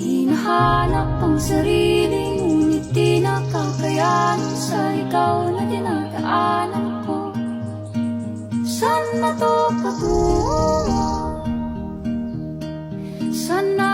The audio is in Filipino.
Hinahanap ang sarili, ngunit di nakakayanan sa ikaw na dinadaanan ko. Saan na to patungo? Saan na